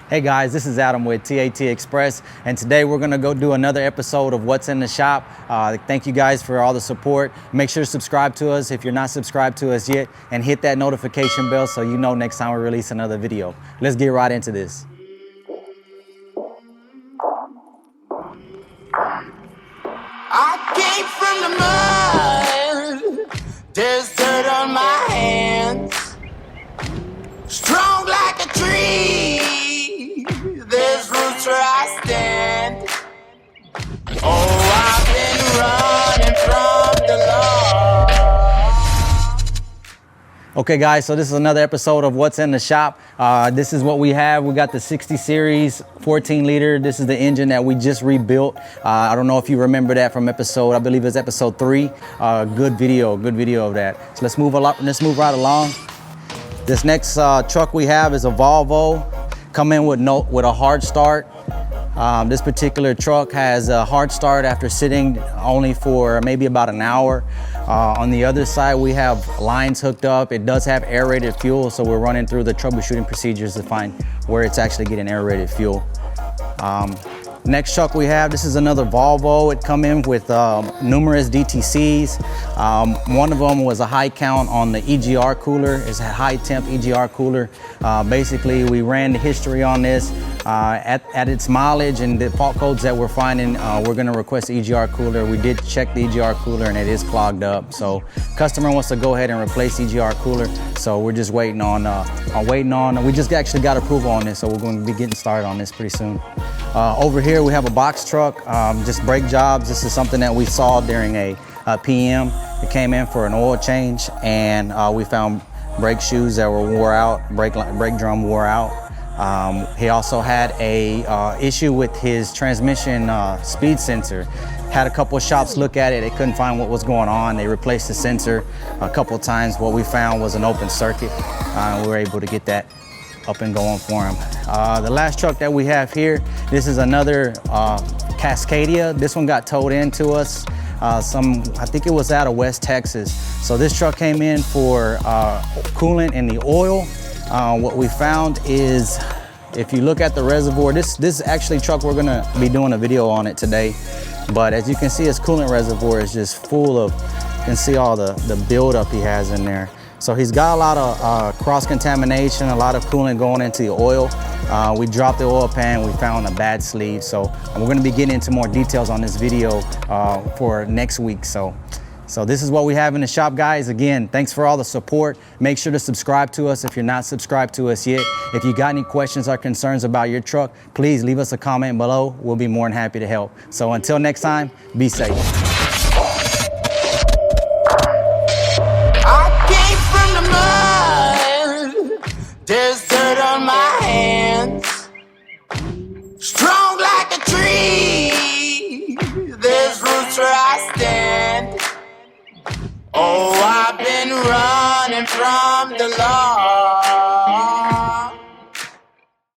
Hey guys, this is Adam with TAT Express, and today we're gonna go do another episode of What's in the Shop. Thank you guys for all the support. Make sure to subscribe to us if you're not subscribed to us yet, and hit that notification bell so you know next time we release another video. Let's get right into this. I came from the mud, there's dirt on my hands. Strong like a tree, there's roots where I stand. Oh, I've been running from the law. Okay guys, so this is another episode of What's in the Shop. This is what we have. We got the 60 series 14 liter. This is the engine that we just rebuilt. I don't know if you remember that from episode, I believe it's episode 3. Good video of that. So let's move right along. This next truck we have is a Volvo, come in with a hard start. This particular truck has a hard start after sitting only for maybe about an hour. On the other side, we have lines hooked up. It does have aerated fuel, so we're running through the troubleshooting procedures to find where it's actually getting aerated fuel. Next truck we have, this is another Volvo. It come in with numerous DTCs. One of them was a high count on the EGR cooler. It's a high temp EGR cooler. Basically, we ran the history on this. At its mileage and the fault codes that we're finding, we're gonna request the EGR cooler. We did check the EGR cooler and it is clogged up. So customer wants to go ahead and replace the EGR cooler. So we're just waiting on, we just actually got approval on this. So we're going to be getting started on this pretty soon. Over here we have a box truck, just brake jobs. This is something that we saw during a PM. It came in for an oil change, and we found brake shoes that were wore out, brake drum wore out. He also had a issue with his transmission speed sensor. Had a couple of shops look at it. They couldn't find what was going on. They replaced the sensor a couple of times. What we found was an open circuit. We were able to get that up and going for him. The last truck that we have here, this is another Cascadia. This one got towed in to us. I think it was out of West Texas. So this truck came in for coolant in the oil. What we found is, if you look at the reservoir, this is actually truck, we're gonna be doing a video on it today. But as you can see, his coolant reservoir is just full of, you can see all the buildup he has in there. So he's got a lot of cross-contamination, a lot of coolant going into the oil. We dropped the oil pan, we found a bad sleeve. So we're gonna be getting into more details on this video for next week. So this is what we have in the shop, guys. Again, thanks for all the support. Make sure to subscribe to us if you're not subscribed to us yet. If you got any questions or concerns about your truck, please leave us a comment below. We'll be more than happy to help. So until next time, be safe. There's dirt on my hands. Strong like a tree, there's roots where I stand. Oh, I've been running from the law.